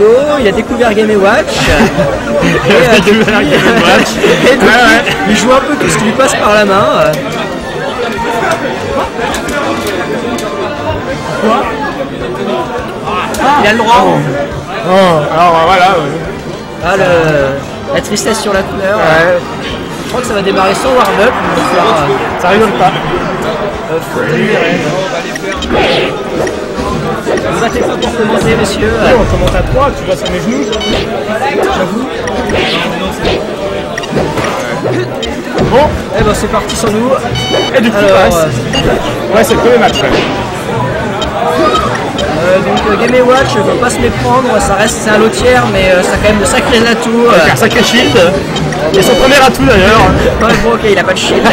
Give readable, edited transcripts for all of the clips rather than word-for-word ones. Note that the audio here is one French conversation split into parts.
Dato, il a découvert Game & Watch. Il joue un peu tout ce qui lui passe par la main. Quoi? Il a le droit. Alors voilà. Ah, la tristesse sur la couleur. Je crois que ça va démarrer sans warm-up. Ça rigole pas. Vous battez pas pour commenter, monsieur. On commente à 3, tu vas sur mes genoux. J'avoue. Bon, Eh ben c'est parti sans nous. et du coup, ouais, c'est le premier match. Donc Game & Watch, faut pas se méprendre, ça reste c'est un lotière, mais ça a quand même de sacrés atouts. Avec un sacré shield. Et son premier atout d'ailleurs. Ouais, bon, ok, il a pas de shield.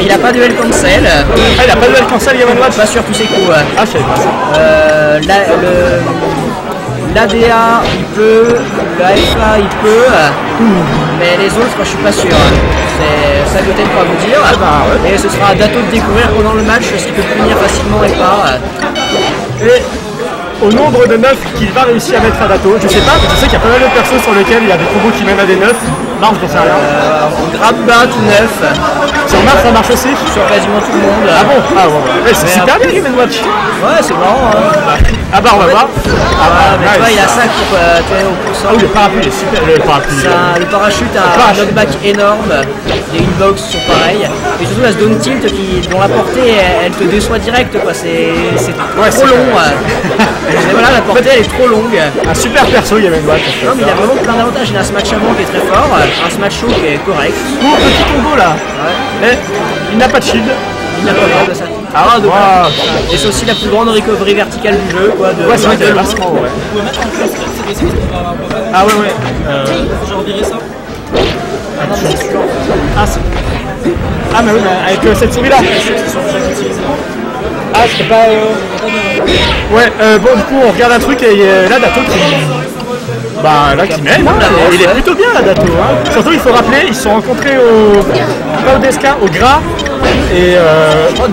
Il a pas de duel cancel. Ah, il a pas de duel cancel Game & Watch. Pas sur tous ses coups. Ah, je savais pas ça. L'ADA il peut, l'AFA il peut, mais les autres je suis pas sûr. C'est ça que Goten pourra vous dire. Et ce sera à Dato de découvrir pendant le match ce qu'il peut punir facilement et pas. Et au nombre de 9 qu'il va réussir à mettre à Dato, je sais pas, mais je sais qu'il y a pas mal de persos sur lesquels il y a des combos qui mènent à des 9. Marche, j'en sais rien. Grab bas tout neuf. Sur Mars, ça marche aussi. Sur quasiment tout le monde. Ah bon? Ah bon, ouais. C'est super bien Game & Watch. Ouais, c'est marrant. Ah bah on va voir. Mais tu vois, il a ça pour au pourcent. Ah oui, le parapluie est super. Le parapluie. Le parachute a un knockback énorme. Les hitbox sont pareils. Et surtout la zone tilt dont la portée elle te déçoit direct quoi. C'est trop long. Mais voilà, la portée elle est trop longue. Un super perso Game & Watch. Non mais il a vraiment plein d'avantages. Il a un smash avant qui est très fort, un smash show qui est correct. Oh, petit combo là. Mais il n'a pas de shield. Il n'a pas de ça. Et c'est aussi la plus grande recovery verticale du jeu quoi. Ouais, c'est vrai qu'il y a vachement, ouais. Ah ouais, ouais. Genre virer ça. Ah mais oui, mais avec cette souris là. Ah c'était pas... Ouais, bon du coup on regarde un truc et là Dato qui... Bah là qui mène, il est plutôt bien là Dato. Surtout il faut rappeler, ils se sont rencontrés pas au DSK, au Gras. Et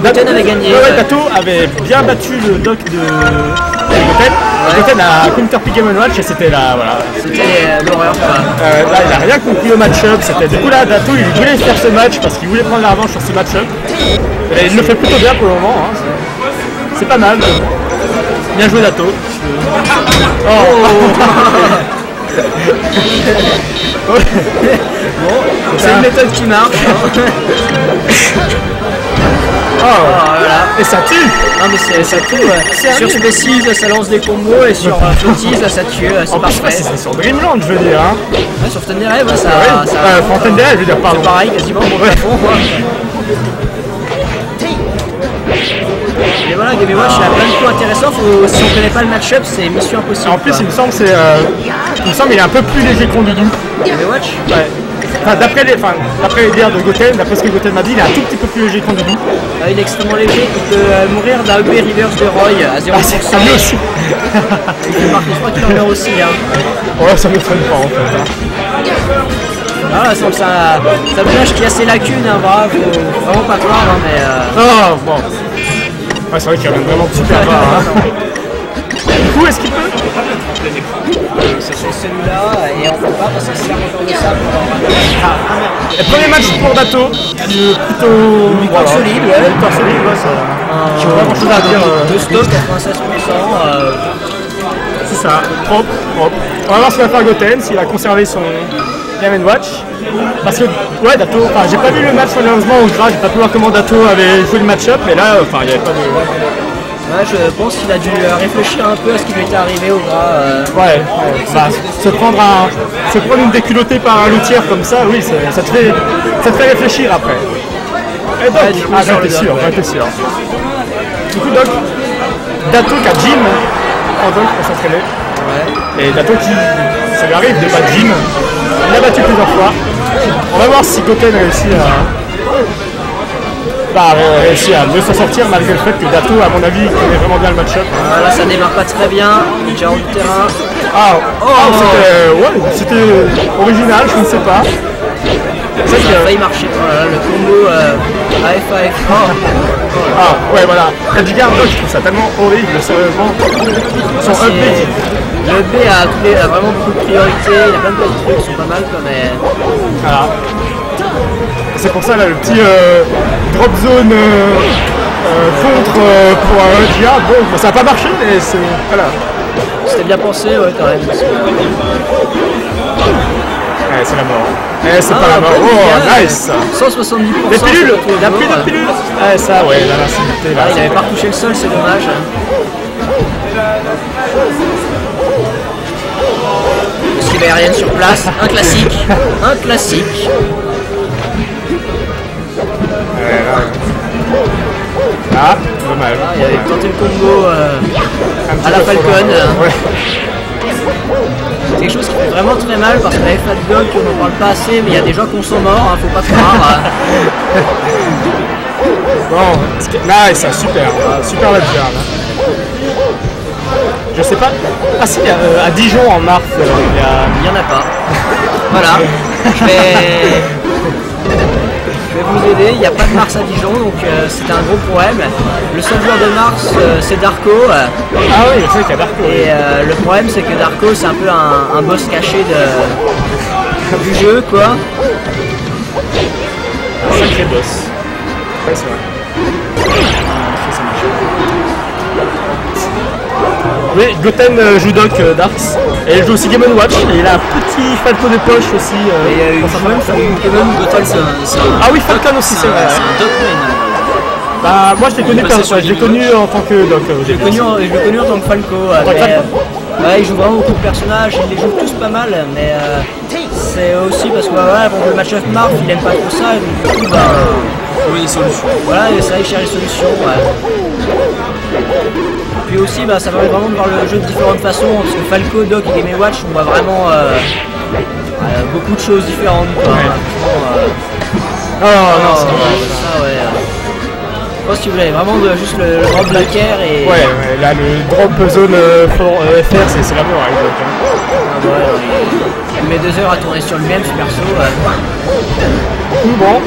Goten avait gagné. Ouais, Dato avait bien battu le doc de Goten. Goten a counterpick Game & Watch et c'était là, voilà. C'était l'horreur quoi. Là il a rien compris au match-up. Du coup là Dato il voulait faire ce match parce qu'il voulait prendre la revanche sur ce match-up. Et il le fait plutôt bien pour le moment. C'est pas mal. Bien joué Dato. Bon, c'est une méthode qui marche. Voilà. Et ça tue. Non mais ça tue. Sur Species ça lance des combos et sur Floaties ça tue. C'est parfait. C'est sur Dreamland je veux dire. Ouais, sur Fontaine des Rêves ça. Fontaine des Rêves je veux dire pardon. C'est pareil quasiment pour le fond. Et voilà, Game & Watch il a plein de coups intéressants, si on connaît pas le match-up c'est mission impossible. En plus il me semble il est un peu plus léger qu'on Doudou. Game & Watch. Ouais. Enfin, d'après les dires de Goten, d'après ce que Goten m'a dit, il est un tout petit peu plus léger qu'on Doudou. Il est extrêmement léger, il peut mourir d'un UB reverse de Roy à 0%. C'est lui aussi. Je crois qu'il en meurt aussi. Ouais, ça m'étonne pas en fait. Voilà, ça dommage qu'il y a ses lacunes, bravo, vraiment pas croire, mais... Oh, bon. Ouais, c'est vrai qu'il y a vraiment super bas. Du coup, est-ce qu'il peut? C'est sur celui-là, et on peut pas parce que c'est la moteur de sable. Le premier match pour Dato, qui est plutôt... Victoire solide, ouais. Victoire solide, ouais, ça... J'ai pas grand chose à dire. De stock, 96%. C'est ça, propre. On va voir ce qu'il va faire Goten, s'il a conservé son Game & Watch. Parce que, ouais, Dato, enfin, j'ai pas vu le match malheureusement au Gras, j'ai pas pu voir comment Dato avait joué le match-up, mais là, enfin, il n'y avait pas de... Ouais, je pense qu'il a dû réfléchir un peu à ce qui lui était arrivé au Gras. Ouais, bah, se prendre une déculottée par un loutière comme ça, oui, ça te fait réfléchir après. Et donc, j'en étais sûr. Du coup, donc, Dato qui a Jim en dunk pour s'entraîner. Ouais. Et Dato qui, ça lui arrive de battre Jim. Il l'a battu plusieurs fois. On va voir si Goten réussit à mieux s'en sortir malgré le fait que Dato, à mon avis, connaît vraiment bien le match-up. Là, ça démarre pas très bien. Il est déjà hors du terrain. C'était original, je ne sais pas. Ça a failli marcher. Voilà, le combo AFAF. Ouais, voilà. Edgar, je trouve ça tellement horrible, sérieusement. Son upbeat. Le B a vraiment beaucoup de priorités, il y a plein de petits trucs qui sont pas mal quoi, mais... Voilà. C'est pour ça là, le petit drop zone contre pour GA. Bon, ça n'a pas marché, mais c'est... Voilà. C'était bien pensé, ouais, quand même. Parce que... Ouais, c'est la mort. C'est pas la mort. Oh, nice. 170%. Les pilules. Il n'y a plus de pilules. Ouais, ça, ouais, la lancimité. Ah, il n'avait pas retouché le sol, c'est dommage. Esquive aérienne sur place, un classique. Un classique. Ouais, là. Ah, dommage. Ah, il avait tenté le combo à la Falcon. Ouais. C'est quelque chose qui fait vraiment très mal parce que la Fat Dog, on n'en parle pas assez, mais il y a des gens qui en sont morts, hein, faut pas croire. Bon, nice, super, super la bière là. Je sais pas. Ah si, à Dijon en mars, il y en a pas. Voilà. Je vais vous aider, il n'y a pas de Mars à Dijon, donc c'est un gros problème. Le seul joueur de Mars, c'est Darko. Ah oui, je sais qu'il y a Darko. Et le problème, c'est que Darko, c'est un peu un boss caché du jeu, quoi. Un sacré boss. Ouais, c'est vrai. Oui, Goten joue Doc Darks. Et il joue aussi Game & Watch. Et il a un petit Falco de poche aussi. Et Goten, c'est un... Ah oui, Falcon aussi, c'est vrai. C'est un Doc main. Bah, moi je l'ai connu en tant que Doc. Je l'ai connu en tant que Falco. Ouais, il joue vraiment beaucoup de personnages, il les joue tous pas mal, mais c'est aussi parce que pour le match of Marth, il aime pas trop ça, et donc du coup, trouver des solutions. Voilà, et ça, il cherche des solutions. Puis aussi, ça permet vraiment de voir le jeu de différentes façons, parce que Falco, Doc et Game & Watch, on voit vraiment beaucoup de choses différentes. Quoi. Non, c'est ça, ouais. Je pense que si vous avez vraiment juste le drop blacker et... Ouais, là le drop zone FR c'est la mort avec Doc. Il met 2 heures à tourner sur lui-même ce perso. Bon,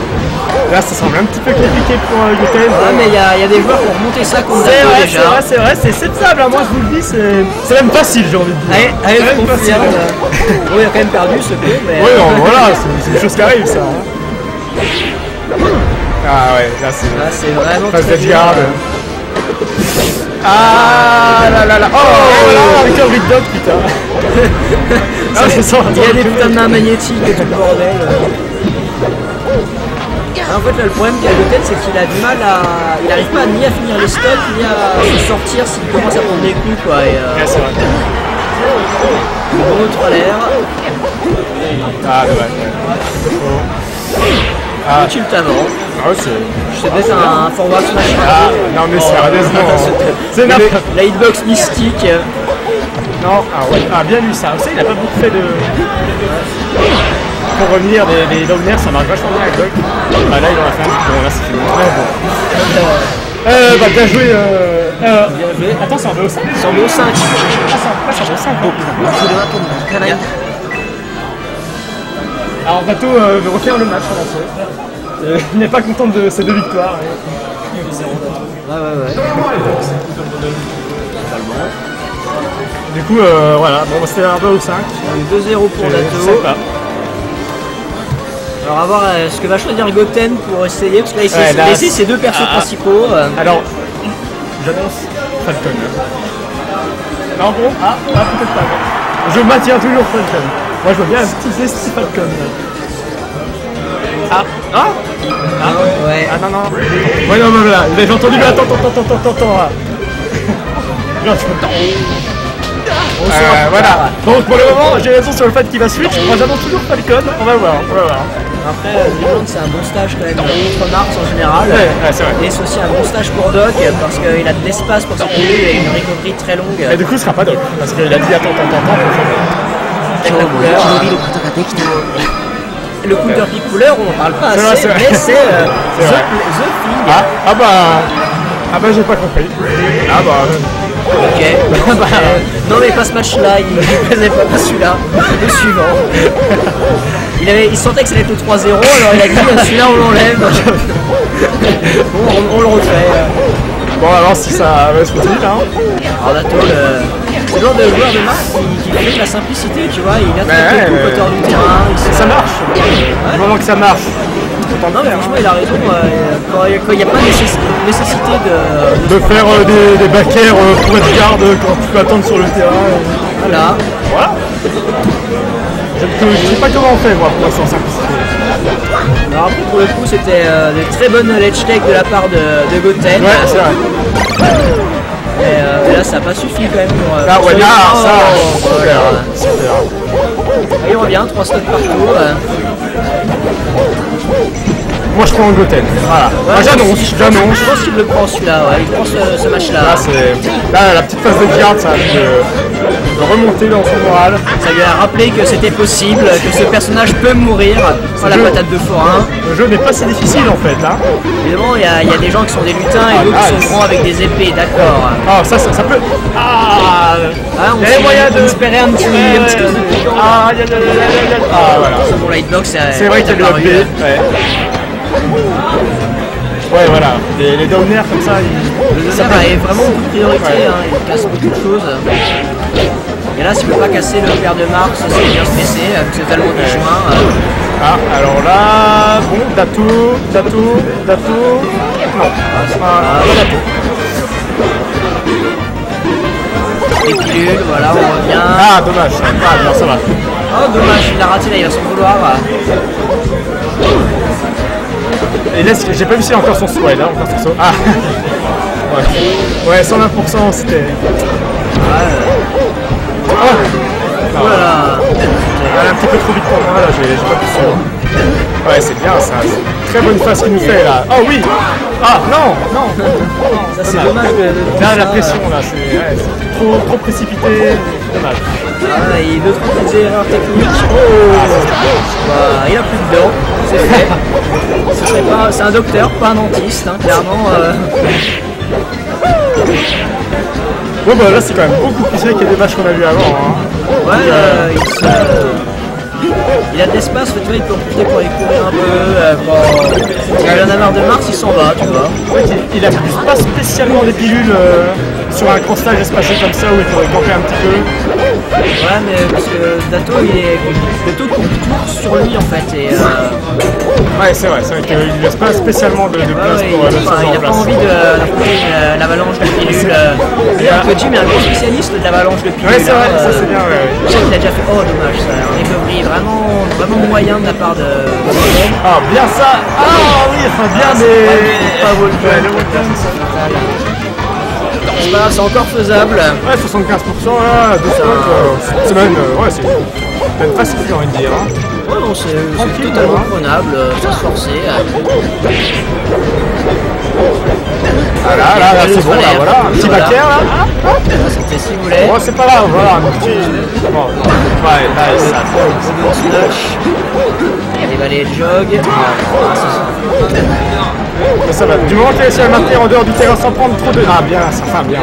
là ça semble un petit peu compliqué pour Goten. Ouais, mais il y a des joueurs qui ont remonté ça contre Darko déjà. C'est vrai, c'est acceptable, hein. Moi je vous le dis, c'est même facile, j'ai envie de dire. Allez, je confirme. Bon, il a quand même perdu ce coup, mais... Oui, voilà, c'est des choses qui arrivent ça. Ah ouais, là c'est vraiment très bien. Ah là là là. Oh là, avec un Big Dog, putain. Il y a des putains de mains magnétiques et tout le bordel. En fait, là, le problème qu'il a Goten, c'est qu'il a du mal à... Il n'arrive pas ni à finir les stocks, ni à se sortir s'il commence à prendre des coups, quoi. Ouais, c'est vrai. Bon autre à l'air. Ah, ouais. Ah, tu le avant. Ah, c'est... Je sais peut-être un forward smash. Ah, non mais sérieusement. C'est la hitbox mystique. Non, ah ouais, bien lu ça. Vous savez, il a pas beaucoup fait de... Pour revenir des downers, ça marche vachement bien avec Doc. Là, il en a fait un petit peu, là, c'est fini. Bien joué. Bien joué. Attends, c'est en BO5. C'est en BO5. Ah, c'est en BO5. Alors, Bateau veut refaire le match, il n'est pas content de ces 2 victoires. Ouais. Du coup, voilà, bon, c'était un BO5. 2-0 pour Dato. Alors, à voir ce que va choisir Goten pour essayer, parce que là, il essaie ses 2 persos principaux. Alors, j'annonce Falcon. Non, bon, peut-être pas. Je maintiens toujours Falcon. Moi, je vois bien un petit Zesty Falcon. Ouais. Ah non. Ouais, non, là, j'ai entendu, mais attends. Voilà. Donc pour le moment, j'ai raison sur le fait qu'il va switch. Moi j'annonce toujours Falcon. On va voir. Après, Legend c'est un bon stage quand même contre Mars en général. Ouais, c'est vrai. Et c'est aussi un bon stage pour Doc parce qu'il a de l'espace pour s'appuyer et une recovery très longue. Mais du coup, ce sera pas Doc parce qu'il a dit attends. Avec la couleur. Le counter pick couleur, on en parle pas assez, mais c'est The Thing. J'ai pas compris. Ok. Non mais pas ce match-là, il ne plaisait pas celui-là. Le suivant. Il sentait que ça allait être le 3-0, alors il a dit celui-là on l'enlève. Bon, on le refait. Bon alors si ça va se continuer là. Alors Dato, c'est le genre de joueur de Mars qui fait de la simplicité, tu vois. Il a très peu de hauteur du terrain. Ça marche. Du moment que ça marche. Non, mais franchement, il a raison. Quand il n'y a pas nécessité de faire des backairs pour être garde quand tu peux attendre sur le terrain. Voilà. Je ne sais pas comment on fait, moi, pour l'instant, simplicité. Alors, après, pour le coup, c'était de très bonnes ledge take de la part de Goten. Ouais, c'est vrai. Et là, ça n'a pas suffi quand même pour. Ah, ouais, là, ça. Super. Il revient, 3 stocks partout. Moi je prends un Goten, voilà. Ouais, j'annonce. Je pense qu'il le prend celui-là, ouais. Il prend ce match-là. Là, la petite phase de garde, ça a de remonter dans son moral. Ça lui a rappelé que c'était possible, que ce personnage peut mourir sans la patate de forain. Le jeu n'est pas si difficile en fait. Hein. Évidemment, il y a des gens qui sont des lutins et d'autres qui sont grands avec des épées, d'accord. Ah, ça peut. On a moyen d'espérer un petit peu de piquant. Voilà. Pour la hitbox, c'est vrai qu'il y a le B. Ouais, voilà, les downers comme ça, le downer est vraiment beaucoup de priorité, il casse beaucoup de choses. Et là, s'il ne peut pas casser le père de Mars, c'est bien se baisser, avec ce tellement de chemin. Alors là, bon, Dato. Non, Dato. Les pilules, voilà, on revient. Ah, dommage, bien, ça va. Oh, dommage, il a raté là, il va s'en vouloir. Et laisse, j'ai pas vu si encore son saut, là, encore son saut. Ah ouais, 120% c'était. Voilà. Un petit peu trop vite pour moi là, j'ai pas pu suivre. Ouais, c'est bien ça. Très bonne phase qu'il nous fait là. Oh oui. Ah non. Ça c'est dommage. Là la pression là, c'est trop précipité. Dommage. Il y a d'autres petites erreurs techniques. Il a plus de dents, c'est fait. C'est un docteur, pas un dentiste, clairement. Bon bah là c'est quand même beaucoup plus sec que des matchs qu'on a vu avant. Il a de l'espace, tu vois, il peut en profiter pour aller courir un peu. Quand il en a marre de Mars, il s'en va, tu vois. Il a pas spécialement des pilules sur un grand stage espacé comme ça où il faudrait camper un petit peu. Ouais, mais parce que Dato, il est plutôt tour sur lui en fait. Ouais, c'est vrai qu'il ne laisse pas spécialement de place pour le il n'a pas envie d'affronter l'avalanche de pilules. Jim est un grand spécialiste de l'avalanche de pilules. Ouais, c'est vrai, ça c'est bien. Je sais qu'il a déjà fait. Oh, dommage, ça. Un recovery vraiment moyen de la part de. Ah, bien ça. Ah oui, enfin bien, mais. Pas Wolfen. C'est encore faisable. Ouais, 75% là, 2 c'est même, c'est facile, j'ai envie de dire. Ouais, non, c'est totalement prenable, sans se forcer. Là, c'est bon, là, voilà, un petit backer là. C'était si vous voulez. Bon, c'est pas grave, voilà, un petit. Bon, ouais, là, ça. Il va aller jog. Ça va, du moment qu'il a réussi à le maintenir en dehors du terrain sans prendre trop de. Ah, bien, ça fait bien.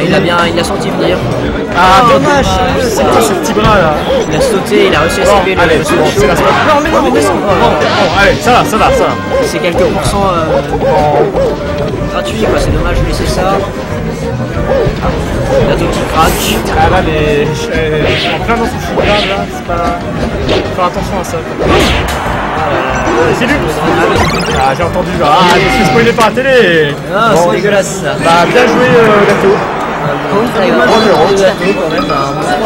Et il a senti venir. Ah, dommage, c'est quoi ce petit bras là? Il a sauté, il a réussi à sauver allez, le c'est la spot. Non, mais non, allez, ça va. C'est quelques pourcents gratuits, quoi, c'est dommage de laisser ça. Bientôt qui craque. Ah là, en plein dans son fou là, c'est pas. Faut faire attention à ça. C'est lui. Ah, j'ai entendu. Ah, je suis spoilé par la télé. Ah, c'est dégueulasse ça. Bah, bien joué, Dato.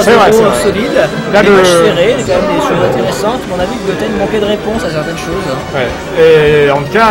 C'est vrai, c'est solide. Là, le match serré, il y a quand même des choses intéressantes, mais on a vu que Goten manquait de réponse à certaines choses. Ouais. Et en tout cas.